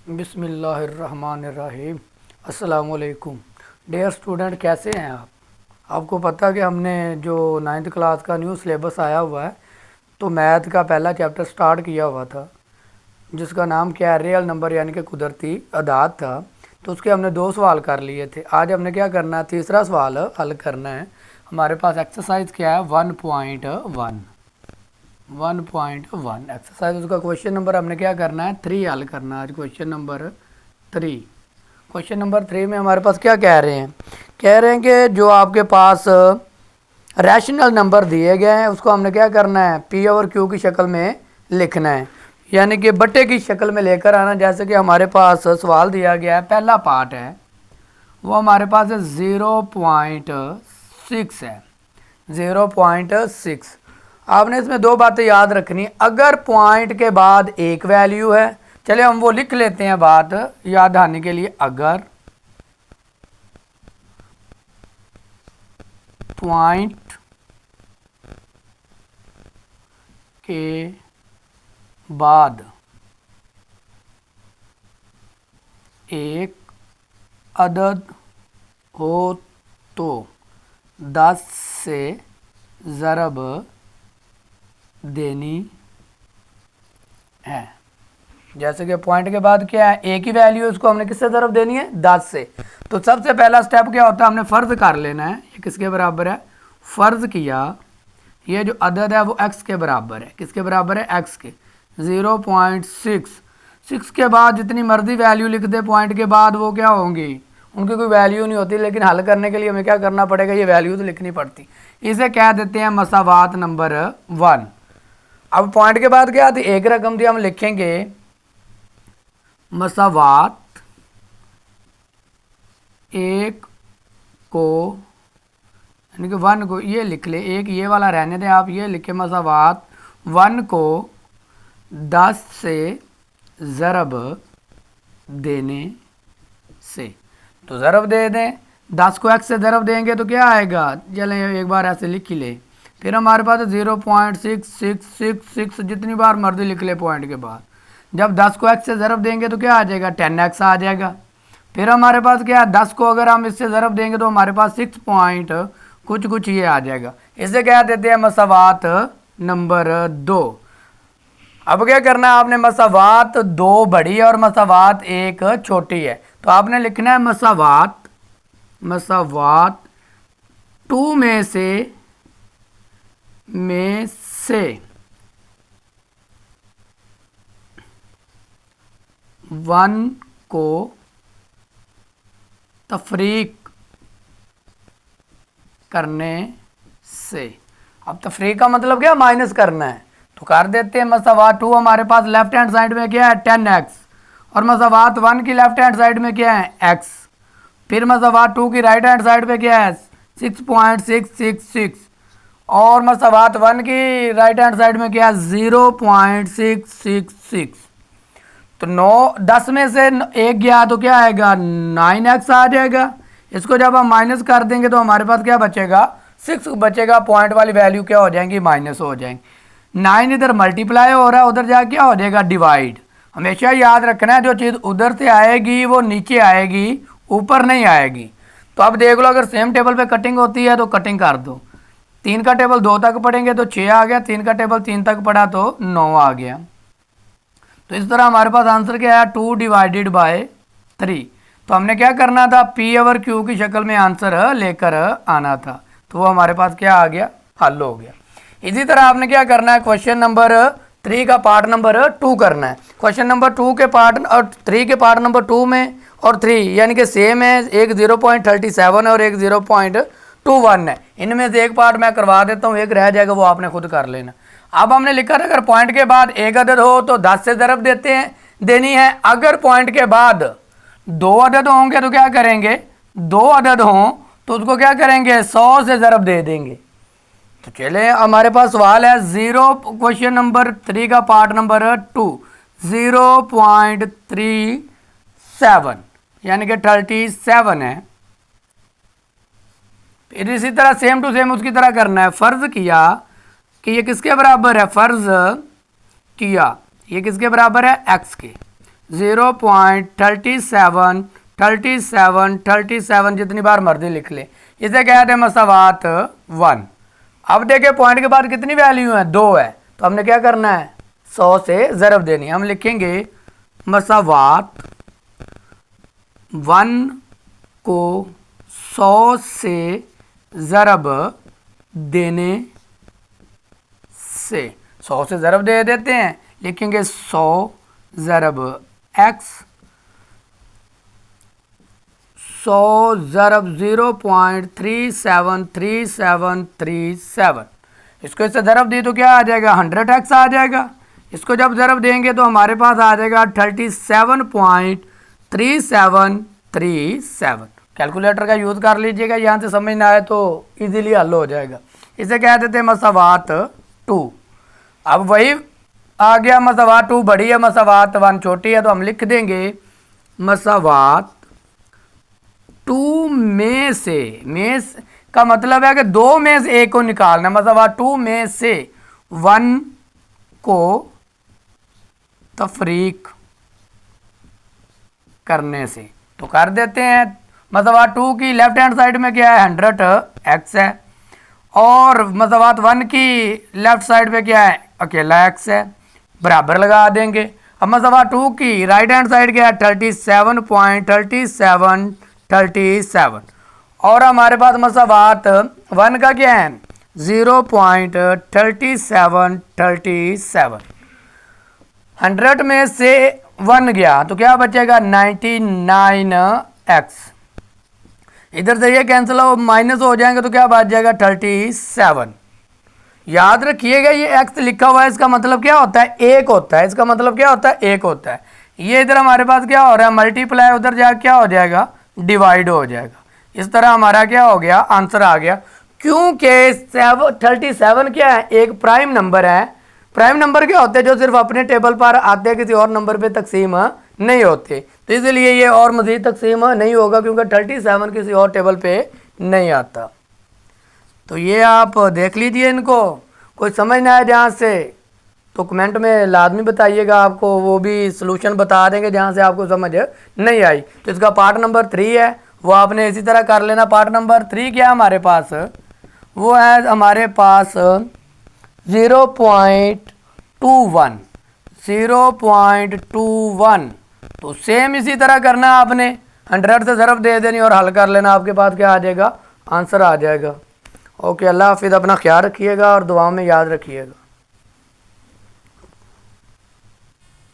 बिस्मिल्लाहिर्रहमानिर्रहीम। अस्सलामुअलैकुम। Dear student, कैसे हैं आप? आपको पता है कि हमने जो 9th क्लास का न्यू सिलेबस आया हुआ है, तो मैथ का पहला चैप्टर स्टार्ट किया हुआ था जिसका नाम क्या है, रियल नंबर यानी कि कुदरती अदाद था। तो उसके हमने 2 सवाल कर लिए थे। आज हमने क्या करना है, तीसरा सवाल हल करना है। हमारे पास एक्सरसाइज क्या है, 1.1 एक्सरसाइज। उसका क्वेश्चन नंबर हमने क्या करना है, 3 हल करना है आज। क्वेश्चन नंबर 3 में हमारे पास क्या कह रहे हैं, कि जो आपके पास रैशनल नंबर दिए गए हैं उसको हमने क्या करना है, पी और क्यू की शक्ल में लिखना है, यानी कि बट्टे की शक्ल में लेकर आना। जैसे कि हमारे पास सवाल दिया गया है, पहला पार्ट है वो हमारे पास है 0.6 है, 0.6। आपने इसमें 2 बातें याद रखनी। अगर पॉइंट के बाद एक वैल्यू है, चलिए हम वो लिख लेते हैं बात याद आने के लिए। अगर पॉइंट के बाद एक अदद हो तो 10 से ज़रब देनी है। जैसे कि पॉइंट के बाद क्या है, एक ही वैल्यू है, उसको हमने किससे ज़रब देनी है, 10 से। तो सबसे पहला स्टेप क्या होता है, हमने फ़र्ज़ कर लेना है ये किसके बराबर है। फ़र्ज़ किया ये जो अदद है वो x के बराबर है। किसके बराबर है, x के। 0.6 के बाद जितनी मर्जी वैल्यू लिख दे पॉइंट के बाद, वो क्या होंगी, उनकी कोई वैल्यू नहीं होती। लेकिन हल करने के लिए हमें क्या करना पड़ेगा, ये वैल्यू तो लिखनी पड़ती। इसे कह देते हैं मसावात नंबर 1। अब पॉइंट के बाद क्या थी, एक रकम थी, हम लिखेंगे मसावात 1 को, यानी कि 1 को ये लिख ले, एक ये वाला रहने दें, आप ये लिखे मसावात 1 को 10 से ज़रब देने से। तो ज़रब दे दें, 10 को x से ज़रब देंगे तो क्या आएगा, चलें एक बार ऐसे लिख ही ले। फिर हमारे पास 0.6666 जितनी बार मर्जी लिख ले पॉइंट के बाद। जब 10 को x से ज़रब देंगे तो क्या आ जाएगा, 10x आ जाएगा। फिर हमारे पास क्या है, 10 को अगर हम इससे ज़रब देंगे तो हमारे पास 6 पॉइंट कुछ ये आ जाएगा। इसे क्या देते हैं मसावात नंबर 2। अब क्या करना है, आपने मसावात 2 बड़ी है और मसावात 1 छोटी है। तो आपने लिखना है मसावात 2 में से 1 को तफरीक करने से। अब तफरीक का मतलब क्या, माइनस करना है। तो कर देते हैं मसावात 2 हमारे पास लेफ्ट हैंड साइड में क्या है, 10x, और मसावात 1 की लेफ्ट हैंड साइड में क्या है, x। फिर मसावात 2 की राइट हैंड साइड पे क्या है, 6.666, और मसावात 1 की राइट हैंड साइड में क्या है, 0.666। तो 10 में से 1 गया तो क्या आएगा, 9x आ जाएगा। इसको जब हम माइनस कर देंगे तो हमारे पास क्या बचेगा, 6 बचेगा। पॉइंट वाली वैल्यू क्या हो जाएंगी, माइनस हो जाएंगी। 9 इधर मल्टीप्लाई हो रहा है, उधर जाके क्या हो जाएगा, डिवाइड। हमेशा याद रखना है, जो चीज़ उधर से आएगी वो नीचे आएगी, ऊपर नहीं आएगी। तो अब देख लो, अगर सेम टेबल पे कटिंग होती है तो कटिंग कर दो। 3 का टेबल 2 तक पढ़ेंगे तो 6 आ गया, 3 का टेबल 3 तक पढ़ा तो 9 आ गया। तो इस तरह हमारे पास आंसर क्या आया, 2 डिवाइडेड बाय 3। तो हमने क्या करना था, पी और क्यू की शक्ल में आंसर लेकर आना था। तो वो हमारे पास क्या आ गया, हल हो गया। इसी तरह आपने क्या करना है, क्वेश्चन नंबर 3 का पार्ट नंबर 2 करना है। क्वेश्चन नंबर 2 के पार्ट और 3 के पार्ट नंबर 2 में और 3 यानी कि सेम है, एक 0.37 है और एक 0.21 है। इनमें से एक पार्ट मैं करवा देता हूँ, एक रह जाएगा, वो आपने खुद कर लेना। अब हमने लिखा था, अगर पॉइंट के बाद एक अदद हो तो 10 से ज़रब देनी है। अगर पॉइंट के बाद 2 अदद होंगे तो क्या करेंगे, 2 अदद हों तो उसको क्या करेंगे, 100 से ज़रब दे देंगे। तो चले हमारे पास सवाल है क्वेश्चन नंबर 3 का पार्ट नंबर 2, 0.37 यानी कि 37 है। फिर इसी तरह सेम टू सेम उसकी तरह करना है। फ़र्ज़ किया कि ये किसके बराबर है, फ़र्ज़ किया ये किसके बराबर है, x के। 0.37 जितनी बार मर्जी लिख ले, इसे कहते हैं मसावात 1। अब देखिए पॉइंट के बाद कितनी वैल्यू है, 2 है, तो हमने क्या करना है, 100 से ज़रब देनी है। हम लिखेंगे मसावात 1 को 100 से ज़रब देने से, 100 से ज़रब दे देते हैं, लिखेंगे 100 ज़रब x, 100 ज़रब 0.373737, इसको इससे ज़रब दी तो क्या आ जाएगा, 100x आ जाएगा। इसको जब ज़रब देंगे तो हमारे पास आ जाएगा 37.3737। कैलकुलेटर का यूज़ कर लीजिएगा, यहाँ से समझ ना आए तो इजीली हल हो जाएगा। इसे कह देते हैं मसावात 2। अब वही आ गया, मसावात 2 बड़ी है, मसावात 1 छोटी है, तो हम लिख देंगे मसावात 2 में से, का मतलब है कि 2 में से एक को निकालना, मसावात 2 में से 1 को तफरीक करने से, तो कर देते हैं। मसावात 2 की लेफ्ट हैंड साइड में क्या है, 100x है, और मसावात 1 की लेफ्ट साइड पे क्या है, अकेला x है, बराबर लगा देंगे। अब मसावात 2 की राइट हैंड साइड क्या है, 37.3737, और हमारे पास मसावात 1 का क्या है, 0.3737। 100 में से 1 गया तो क्या बचेगा, 99x। इधर से ये कैंसिल हो, माइनस हो जाएंगे तो क्या बच जाएगा, 37। याद रखिएगा ये x लिखा हुआ है, इसका मतलब क्या होता है, एक होता है, इसका मतलब क्या होता है, एक होता है। ये इधर हमारे पास क्या हो रहा है, मल्टीप्लाई, उधर जाकर क्या हो जाएगा, डिवाइड हो जाएगा। इस तरह हमारा क्या हो गया, आंसर आ गया। क्योंकि 37 क्या है, एक प्राइम नंबर है। प्राइम नंबर क्या होते हैं, जो सिर्फ अपने टेबल पर आते हैं, किसी और नंबर पे तकसीम नहीं होते, तो इसलिए ये और मज़ीद तकसीम नहीं होगा, क्योंकि 37 किसी और टेबल पे नहीं आता। तो ये आप देख लीजिए, इनको कोई समझ ना आए जहाँ से तो कमेंट में लाजमी बताइएगा, आपको वो भी सलूशन बता देंगे जहाँ से आपको समझ नहीं आई। तो इसका पार्ट नंबर 3 है, वो आपने इसी तरह कर लेना। पार्ट नंबर 3 क्या है हमारे पास, वो है हमारे पास 0.21। तो सेम इसी तरह करना, आपने 100 से ज़रब दे देनी और हल कर लेना, आपके पास क्या आ जाएगा, आंसर आ जाएगा। ओके, अल्लाह हाफिज़, अपना ख्याल रखिएगा और दुआओं में याद रखिएगा।